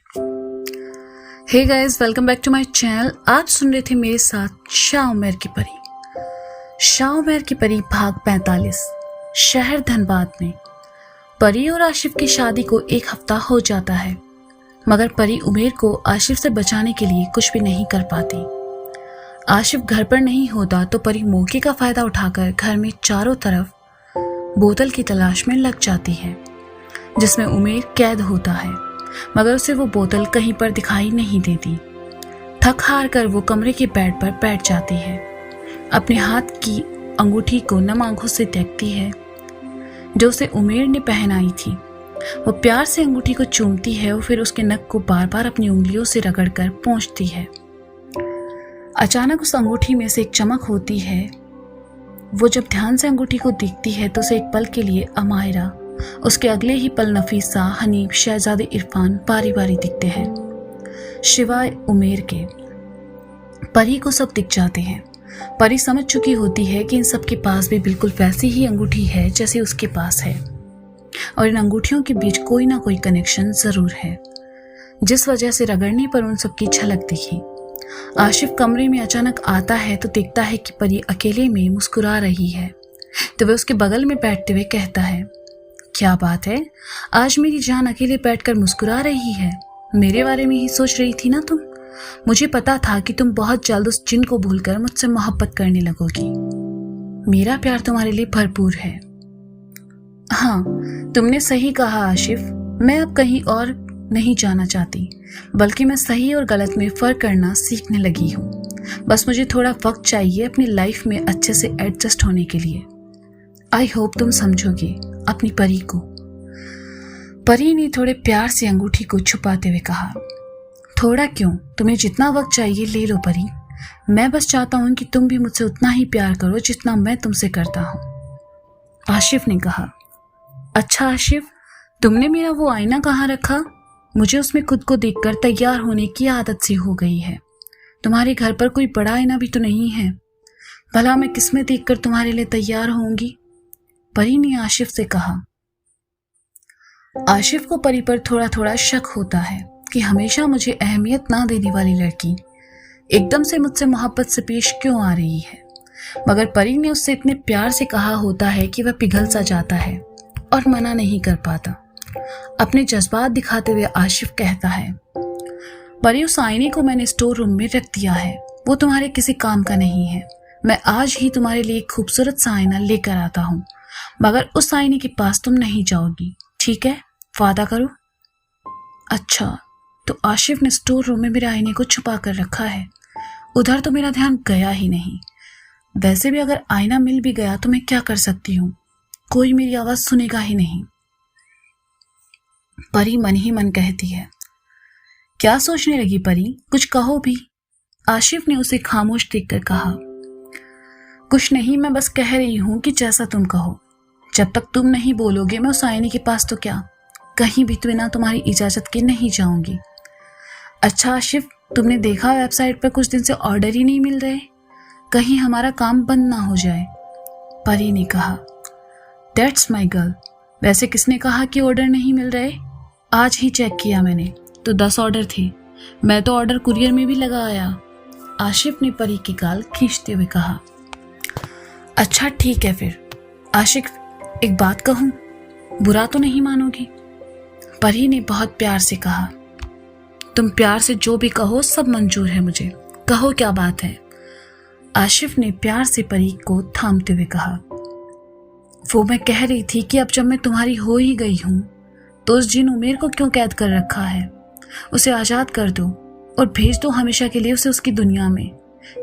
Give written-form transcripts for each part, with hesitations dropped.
Hey guys, welcome back to my channel. आप सुन रहे थे मेरे साथ शाह उमर की परी। शाह उमर की परी भाग 45। शहर धनबाद में परी और आशिफ की शादी को एक हफ्ता हो जाता है, मगर परी उमेर को आशिफ से बचाने के लिए कुछ भी नहीं कर पाती। आशिफ घर पर नहीं होता तो परी मौके का फायदा उठाकर घर में चारों तरफ बोतल की तलाश में लग जाती है, जिसमें उमेर कैद होता है, मगर उसे वो बोतल कहीं पर दिखाई नहीं देती। थक हार कर वो कमरे के बेड पर बैठ जाती है। अपने हाथ की अंगूठी को नम आंखों से देखती है जो उसे उमेर ने पहनाई थी। वो प्यार से अंगूठी को चूमती है और फिर उसके नख को बार बार अपनी उंगलियों से रगड़कर पोंछती है। अचानक उस अंगूठी में से एक चमक होती है। वो जब ध्यान से अंगूठी को देखती है तो उसे एक पल के लिए अमायरा, उसके अगले ही पल नफीसा, हनीफ, शहजादे इरफान बारी बारी दिखते हैं, शिवाय उमेर के। परी को सब दिख जाते हैं। परी समझ चुकी होती है कि इन सब के पास भी बिल्कुल वैसी ही अंगूठी है जैसे उसके पास है, और इन अंगूठियों के बीच कोई ना कोई कनेक्शन जरूर है, जिस वजह से रगड़ने पर उन सब की झलक दिखी। आशिफ कमरे में अचानक आता है तो देखता है कि परी अकेले में मुस्कुरा रही है, तो वह उसके बगल में बैठते हुए कहता है, क्या बात है, आज मेरी जान अकेले बैठकर मुस्कुरा रही है। मेरे बारे में ही सोच रही थी ना तुम? मुझे पता था कि तुम बहुत जल्द उस जिन को भूलकर मुझसे मोहब्बत करने लगोगी। मेरा प्यार तुम्हारे लिए भरपूर है। हाँ, तुमने सही कहा आशिफ। मैं अब कहीं और नहीं जाना चाहती, बल्कि मैं सही और गलत में फर्क करना सीखने लगी हूँ। बस मुझे थोड़ा वक्त चाहिए अपनी लाइफ में अच्छे से एडजस्ट होने के लिए। आई होप तुम समझोगे अपनी परी को। परी ने थोड़े प्यार से अंगूठी को छुपाते हुए कहा, थोड़ा क्यों, तुम्हें जितना वक्त चाहिए ले लो परी। मैं बस चाहता हूं कि तुम भी मुझसे उतना ही प्यार करो जितना मैं तुमसे करता हूं। आशिफ ने कहा, अच्छा आशिफ, तुमने मेरा वो आईना कहाँ रखा? मुझे उसमें खुद को देखकर तैयार होने की आदत सी हो गई है। तुम्हारे घर पर कोई बड़ा आईना भी तो नहीं है। भला मैं किसमें देखकर तुम्हारे लिए तैयार होंगी? परी ने आशिफ से कहा। आशिफ को परी पर थोड़ा थोड़ा शक होता है कि हमेशा मुझे अहमियत ना देने वाली लड़की एकदम से मुझसे मोहब्बत से पेश क्यों आ रही है, मगर परी ने उससे इतने प्यार से कहा होता है कि वह पिघल सा जाता है और मना नहीं कर पाता। अपने जज्बात दिखाते हुए आशिफ कहता है, परी, उस आईने को मैंने स्टोर रूम में रख दिया है। वो तुम्हारे किसी काम का नहीं है। मैं आज ही तुम्हारे लिए एक खूबसूरत सा आईना लेकर आता हूँ, मगर उस आईने के पास तुम नहीं जाओगी, ठीक है? वादा करो। अच्छा, तो आशिफ ने स्टोर रूम में मेरे आईने को छुपा कर रखा है। उधर तो मेरा ध्यान गया ही नहीं। वैसे भी अगर आईना मिल भी गया तो मैं क्या कर सकती हूँ? कोई मेरी आवाज सुनेगा ही नहीं। परी मन ही मन कहती है, क्या सोचने लगी परी, कुछ कहो भी। आशिफ ने उसे खामोश देखकर कहा, कुछ नहीं, मैं बस कह रही हूं कि जैसा तुम कहो। जब तक तुम नहीं बोलोगे मैं उस आईने के पास तो क्या, कहीं भी बिना तुम्हारी इजाजत के नहीं जाऊंगी। अच्छा आशिफ, तुमने देखा वेबसाइट पर कुछ दिन से ऑर्डर ही नहीं मिल रहे, कहीं हमारा काम बंद ना हो जाए। परी ने कहा, दैट्स माई गर्ल। वैसे किसने कहा कि ऑर्डर नहीं मिल रहे? आज ही चेक किया मैंने तो 10 ऑर्डर थे। मैं तो ऑर्डर कुरियर में भी लगा आया। आशिफ ने परी की गाल खींचते हुए कहा, अच्छा ठीक है फिर। आशिफ, एक बात कहूं, बुरा तो नहीं मानोगी? परी ने बहुत प्यार से कहा, तुम प्यार से जो भी कहो सब मंजूर है मुझे, कहो क्या बात है। आशिफ ने प्यार से परी को थामते हुए कहा, वो मैं कह रही थी कि अब जब मैं तुम्हारी हो ही गई हूं तो उस जिन उमेर को क्यों कैद कर रखा है? उसे आजाद कर दो और भेज दो हमेशा के लिए उसे उसकी दुनिया में,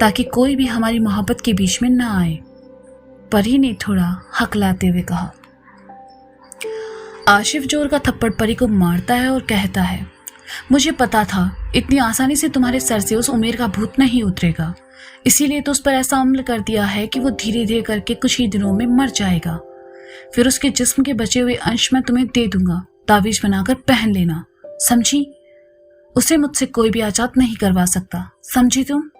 ताकि कोई भी हमारी मोहब्बत के बीच में ना आए। परी ने थोड़ा हकलाते हुए कहा। आशिफ जोर का थप्पड़ परी को मारता है और कहता है, मुझे पता था इतनी आसानी से तुम्हारे सर से उस उमेर का भूत नहीं उतरेगा, इसीलिए तो उस पर ऐसा अमल कर दिया है कि वो धीरे धीरे करके कुछ ही दिनों में मर जाएगा। फिर उसके जिस्म के बचे हुए अंश मैं तुम्हें दे दूंगा, तावीज बनाकर पहन लेना, समझी? उसे मुझसे कोई भी आजाद नहीं करवा सकता, समझी तुम?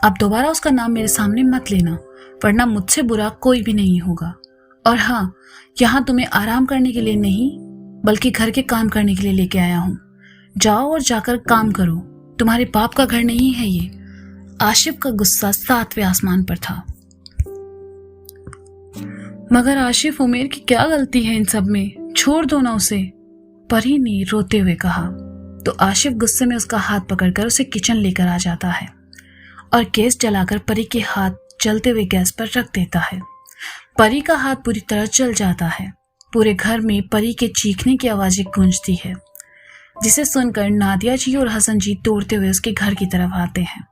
अब दोबारा उसका नाम मेरे सामने मत लेना, वरना मुझसे बुरा कोई भी नहीं होगा। और हाँ, यहाँ तुम्हें आराम करने के लिए नहीं बल्कि घर के काम करने के लिए लेके आया हूँ। जाओ और जाकर काम करो, तुम्हारे बाप का घर नहीं है ये। आशिफ का गुस्सा 7वें आसमान पर था। मगर आशिफ, उमेर की क्या गलती है इन सब में, छोड़ दो ना उसे, परी ने रोते हुए कहा। तो आशिफ गुस्से में उसका हाथ पकड़कर उसे किचन लेकर आ जाता है और गैस जलाकर परी के हाथ जलते हुए गैस पर रख देता है। परी का हाथ पूरी तरह जल जाता है। पूरे घर में परी के चीखने की आवाजें गूंजती है, जिसे सुनकर नादिया जी और हसन जी दौड़ते हुए उसके घर की तरफ आते हैं।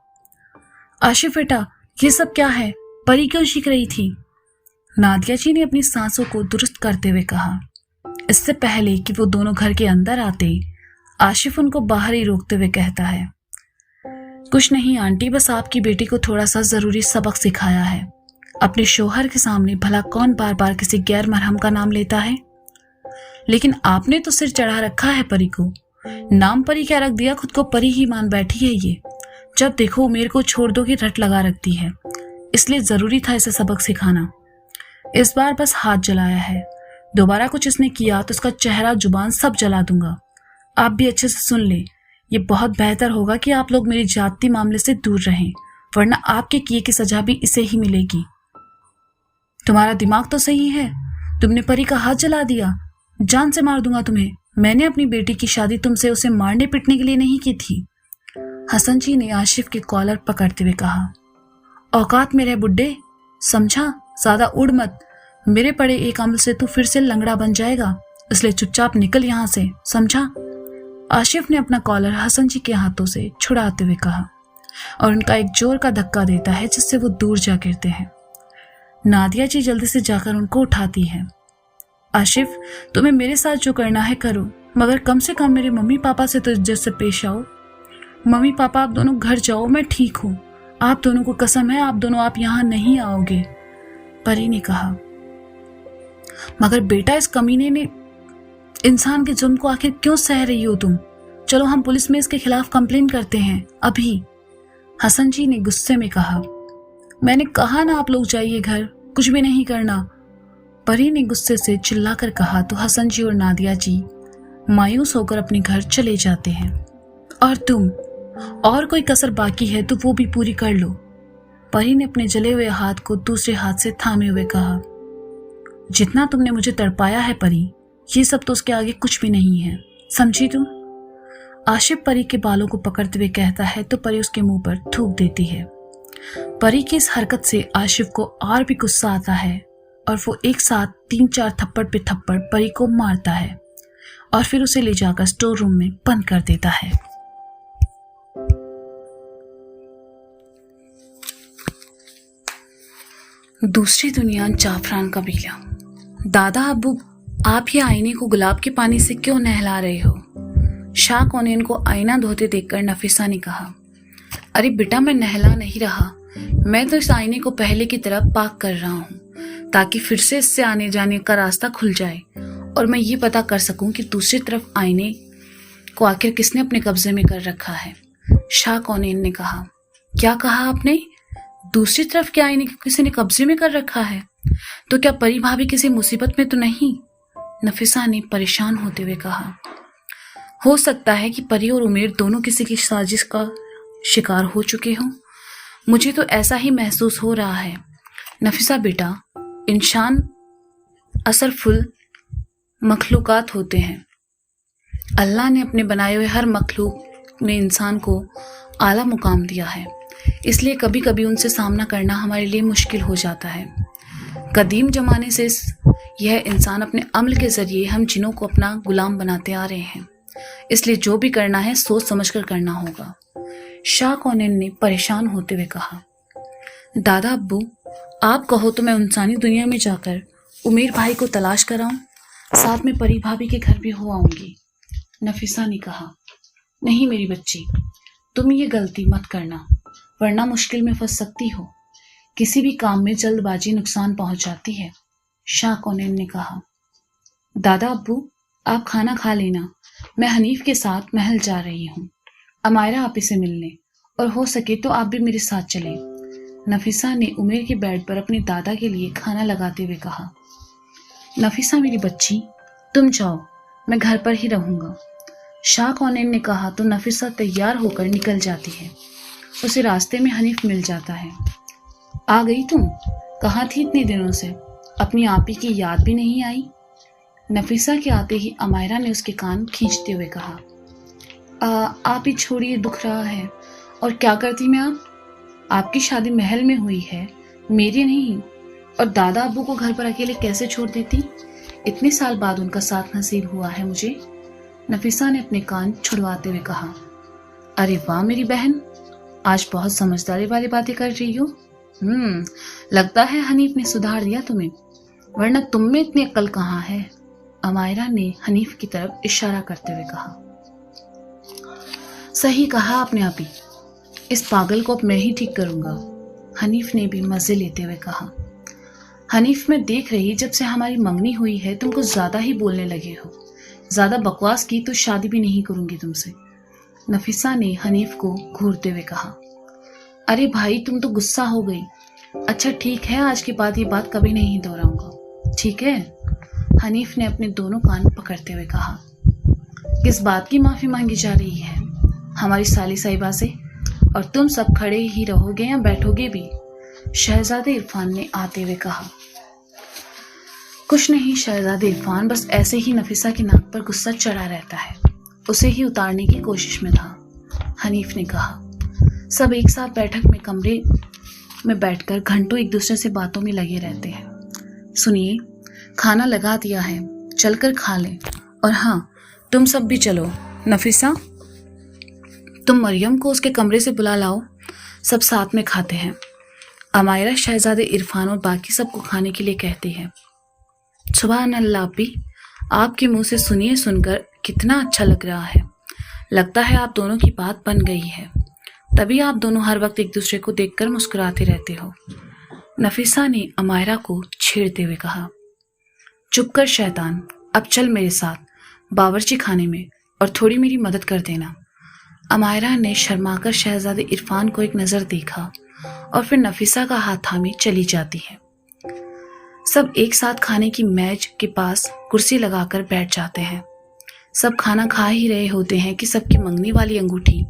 आशिफ बेटा, ये सब क्या है, परी क्यों चीख रही थी? नादिया जी ने अपनी सांसों को दुरुस्त करते हुए कहा। इससे पहले कि वो दोनों घर के अंदर आते, आशिफ उनको बाहर ही रोकते हुए कहता है, कुछ नहीं आंटी, बस आपकी बेटी को थोड़ा सा जरूरी सबक सिखाया है। अपने शोहर के सामने भला कौन बार बार किसी गैर मरहम का नाम लेता है? लेकिन आपने तो सिर चढ़ा रखा है परी को, नाम परी क्या रख दिया, खुद को परी ही मान बैठी है ये। जब देखो मेरे को छोड़ दो की रट लगा रखती है, इसलिए जरूरी था इसे सबक सिखाना। इस बार बस हाथ जलाया है, दोबारा कुछ इसने किया तो उसका चेहरा जुबान सब जला दूंगा। आप भी अच्छे से सुन ले, ये बहुत बेहतर होगा कि आप लोग मेरी जाति मामले से दूर रहें, वरना आपके किए की सजा भी इसे ही मिलेगी। तुम्हारा दिमाग तो सही है, तुमने परी का हाथ जला दिया, जान से मार दूंगा तुम्हें। मैंने अपनी बेटी की शादी तुमसे उसे मारने पिटने के लिए नहीं की थी। हसन जी ने आशिफ के कॉलर पकड़ते हुए कहा। औकात में रह बुड्ढे, समझा, ज्यादा उड़ मत, मेरे पड़े एक अमल से तू फिर से लंगड़ा बन जाएगा, इसलिए चुपचाप निकल यहां से, समझा? आशिफ ने अपना कॉलर हसन जी के हाथों से छुड़ाते हुए कहा और उनका एक जोर का धक्का देता है, जिससे वो दूर जा गिरते हैं। नादिया जी जल्दी से जाकर उनको उठाती है। आशिफ, तुम्हें मेरे साथ जो करना है करो, मगर कम से कम मेरे मम्मी पापा से तो इज्जत से पेश आओ। मम्मी पापा, आप दोनों घर जाओ, मैं ठीक हूँ। आप दोनों को कसम है, आप दोनों आप यहाँ नहीं आओगे, परी ने कहा। मगर बेटा, इस कमीने ने इंसान के जुर्म को आखिर क्यों सह रही हो तुम? चलो हम पुलिस में इसके खिलाफ कंप्लेन करते हैं अभी, हसन जी ने गुस्से में कहा। मैंने कहा ना आप लोग जाइए घर, कुछ भी नहीं करना, परी ने गुस्से से चिल्लाकर कहा। तो हसन जी और नादिया जी मायूस होकर अपने घर चले जाते हैं। और तुम, और कोई कसर बाकी है तो वो भी पूरी कर लो, परी ने अपने जले हुए हाथ को दूसरे हाथ से थामे हुए कहा। जितना तुमने मुझे तड़पाया है परी, ये सब तो उसके आगे कुछ भी नहीं है, समझी तुम? आशिफ परी के बालों को पकड़ते हुए कहता है तो परी उसके मुंह पर थूक देती है। परी की इस हरकत से आशिफ को और भी गुस्सा आता है और वो एक साथ 3-4 थप्पड़ पे थप्पड़ परी को मारता है और फिर उसे ले जाकर स्टोर रूम में बंद कर देता है। दूसरी दुनिया, जाफरान कबीला। दादा अब्बू, आप ये आईने को गुलाब के पानी से क्यों नहला रहे हो? शाह कौनेन को आईना धोते देखकर नफीसा ने कहा। अरे बेटा, मैं नहला नहीं रहा, मैं तो इस आईने को पहले की तरह पाक कर रहा हूँ, ताकि फिर से इससे आने जाने का रास्ता खुल जाए और मैं ये पता कर सकूं कि दूसरी तरफ आईने को आखिर किसने अपने कब्जे में कर रखा है। शाह कौनेन ने कहा। क्या कहा आपने? दूसरी तरफ के आईने को किसी ने कब्जे में कर रखा है? तो क्या परी भाभी किसी मुसीबत में तो नहीं? नफीसा ने परेशान होते हुए कहा। हो सकता है कि परी और उमेर दोनों किसी की साजिश का शिकार हो चुके हों, मुझे तो ऐसा ही महसूस हो रहा है। नफीसा बेटा, इंसान असरफुल मखलूकात होते हैं। अल्लाह ने अपने बनाए हुए हर मखलूक में इंसान को आला मुकाम दिया है, इसलिए कभी कभी उनसे सामना करना हमारे लिए मुश्किल हो जाता है। कदीम जमाने से यह इंसान अपने अमल के जरिए हम जिन्हों को अपना गुलाम बनाते आ रहे हैं, इसलिए जो भी करना है सोच समझकर करना होगा, शाह कौनेन ने परेशान होते हुए कहा। दादा अब्बू, आप कहो तो मैं इंसानी दुनिया में जाकर उमेर भाई को तलाश कराऊं, साथ में परी भाभी के घर भी हो आऊंगी, नफीसा ने कहा। नहीं मेरी बच्ची, तुम ये गलती मत करना, वरना मुश्किल में फंस सकती हो। किसी भी काम में जल्दबाजी नुकसान पहुंचाती है, शाह कौनेन ने कहा। दादा अब्बू, आप खाना खा लेना, मैं हनीफ के साथ महल जा रही हूँ, अमायरा आपी से मिलने, और हो सके तो आप भी मेरे साथ चलें, नफीसा ने उमेर के बेड पर अपने दादा के लिए खाना लगाते हुए कहा। नफीसा मेरी बच्ची, तुम जाओ, मैं घर पर ही रहूंगा, शाह कौनेन ने कहा तो नफीसा तैयार होकर निकल जाती है। उसे रास्ते में हनीफ मिल जाता है। आ गई तुम? कहाँ थी इतने दिनों से? अपनी आपी की याद भी नहीं आई? नफीसा के आते ही अमायरा ने उसके कान खींचते हुए कहा, आप ही छोड़िए, दुख रहा है। और क्या करती मैं आप? आपकी शादी महल में हुई है, मेरी नहीं। और दादा अब्बू को घर पर अकेले कैसे छोड़ देती? इतने साल बाद उनका साथ नसीब हुआ है मुझे। नफीसा ने अपने कान छुड़वाते हुए कहा। अरे वाह मेरी बहन, आज बहुत समझदारी वाली बातें कर रही हो। लगता है हनीफ ने सुधार दिया तुम्हें, वरना तुम में इतनी अक्ल कहाँ है? अमायरा ने हनीफ की तरफ इशारा करते हुए कहा। सही कहा आपने आपी, इस पागल को अब मैं ही ठीक करूंगा, हनीफ ने भी मजे लेते हुए कहा। हनीफ, मैं देख रही जब से हमारी मंगनी हुई है तुम कुछ ज्यादा ही बोलने लगे हो। ज्यादा बकवास की तो शादी भी नहीं करूंगी तुमसे, नफीसा ने हनीफ को घूरते हुए कहा। अरे भाई, तुम तो गुस्सा हो गई। अच्छा ठीक है, आज के बाद ये बात कभी नहीं दोहराऊंगा, ठीक है? हनीफ ने अपने दोनों कान पकड़ते हुए कहा। किस बात की माफी मांगी जा रही है हमारी साली साहिबा से? और तुम सब खड़े ही रहोगे या बैठोगे भी? शहजादे इरफान ने आते हुए कहा। कुछ नहीं शहजादे इरफान, बस ऐसे ही नफीसा की नाक पर गुस्सा चढ़ा रहता है, उसे ही उतारने की कोशिश में था, हनीफ ने कहा। सब एक साथ बैठक में कमरे में बैठकर घंटों एक दूसरे से बातों में लगे रहते हैं। सुनिए, खाना लगा दिया है, चलकर खा लें। और हाँ, तुम सब भी चलो। नफीसा, तुम मरियम को उसके कमरे से बुला लाओ, सब साथ में खाते हैं। अमायरा शहजादे इरफान और बाकी सबको खाने के लिए कहती है। सुभान अल्लाह आपी, आपके मुंह से सुनिए सुनकर कितना अच्छा लग रहा है। लगता है आप दोनों की बात बन गई है, तभी आप दोनों हर वक्त एक दूसरे को देखकर मुस्कुराते रहते हो, नफीसा ने अमायरा को छेड़ते हुए कहा। चुप कर शैतान, अब चल मेरे साथ बावर्ची खाने में और थोड़ी मेरी मदद कर देना। अमायरा ने शर्माकर शहजादे इरफान को एक नज़र देखा और फिर नफीसा का हाथ थामे चली जाती है। सब एक साथ खाने की मेज के पास कुर्सी लगाकर बैठ जाते हैं। सब खाना खा ही रहे होते हैं कि सबकी मंगनी वाली अंगूठी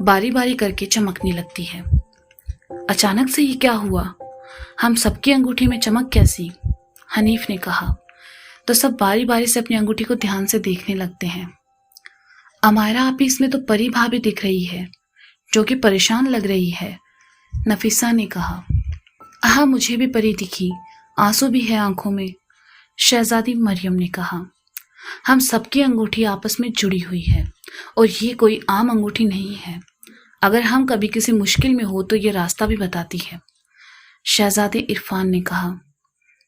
बारी बारी करके चमकने लगती है। अचानक से ये क्या हुआ? हम सबकी अंगूठी में चमक कैसी? हनीफ ने कहा। तो सब बारी बारी से अपनी अंगूठी को ध्यान से देखने लगते हैं। अमायरा आपी, इसमें तो परी भाभी दिख रही है, जो कि परेशान लग रही है, नफीसा ने कहा। हाँ, मुझे भी परी दिखी, आंसू भी है आंखों में, शहजादी मरियम ने कहा। हम सबकी अंगूठी आपस में जुड़ी हुई है और ये कोई आम अंगूठी नहीं है। अगर हम कभी किसी मुश्किल में हो तो ये रास्ता भी बताती है, शहजादे इरफान ने कहा।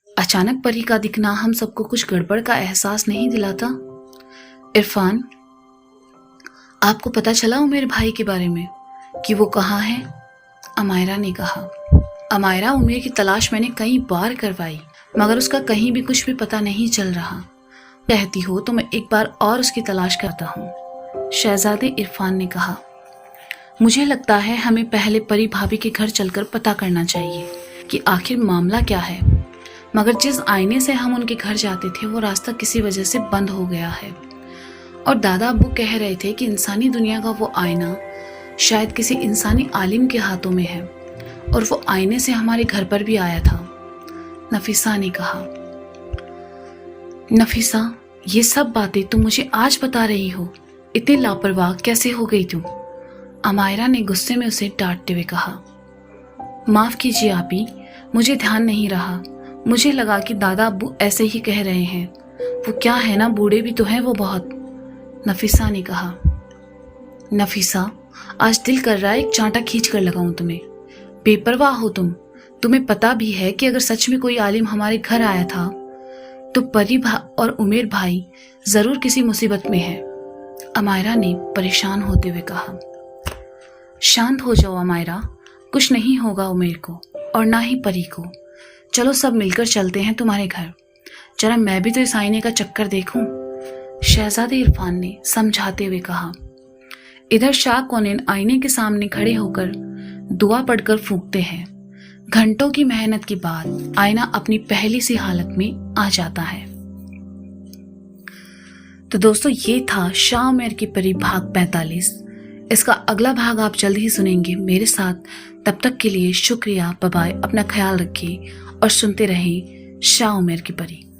अचानक परी का दिखना हम सबको कुछ गड़बड़ का एहसास नहीं दिलाता? इरफान, आपको पता चला उमेर भाई के बारे में कि वो कहाँ है? अमायरा ने कहा। अमायरा, उमेर की तलाश मैंने कई बार करवाई, मगर उसका कहीं भी कुछ भी पता नहीं चल रहा। कहती हो तो मैं एक बार और उसकी तलाश करता हूँ, शहजादे इरफान ने कहा। मुझे लगता है हमें पहले परी भाभी के घर चलकर पता करना चाहिए कि आखिर मामला क्या है। मगर जिस आईने से हम उनके घर जाते थे वो रास्ता किसी वजह से बंद हो गया है, और दादा अब्बू कह रहे थे कि इंसानी दुनिया का वो आईना शायद किसी इंसानी आलिम के हाथों में है, और वो आईने से हमारे घर पर भी आया था, नफीसा ने कहा। नफीसा, ये सब बातें तुम मुझे आज बता रही हो? इतनी लापरवाह कैसे हो गई तुम? अमायरा ने गुस्से में उसे डांटते हुए कहा। माफ कीजिए आपी, मुझे ध्यान नहीं रहा। मुझे लगा कि दादा अब्बू ऐसे ही कह रहे हैं। वो क्या है ना, बूढ़े भी तो हैं वो बहुत, नफीसा ने कहा। नफीसा, आज दिल कर रहा है एक चांटा खींच कर लगाऊं तुम्हें। बेपरवाह हो तुम। तुम्हें पता भी है कि अगर सच में कोई आलिम हमारे घर आया था तो परी और उमेर भाई जरूर किसी मुसीबत में है, अमायरा ने परेशान होते हुए कहा। शांत हो जाओ अमायरा, कुछ नहीं होगा उमेर को और ना ही परी को। चलो सब मिलकर चलते हैं तुम्हारे घर। जरा मैं भी तो इस आईने का चक्कर देखूं, शहजादे इरफान ने समझाते हुए कहा। इधर शाह कौनेन आईने के सामने खड़े होकर दुआ पढ़कर फूंकते हैं। घंटों की मेहनत के बाद आईना अपनी पहली सी हालत में आ जाता है। تو دوستوں یہ تھا شاہ عمیر کی پری بھاگ 45۔ اس کا اگلا بھاگ آپ جلد ہی سنیں گے میرے ساتھ۔ تب تک کے لیے شکریہ، بائے، اپنا خیال رکھیے اور سنتے رہیں شاہ عمیر کی پری۔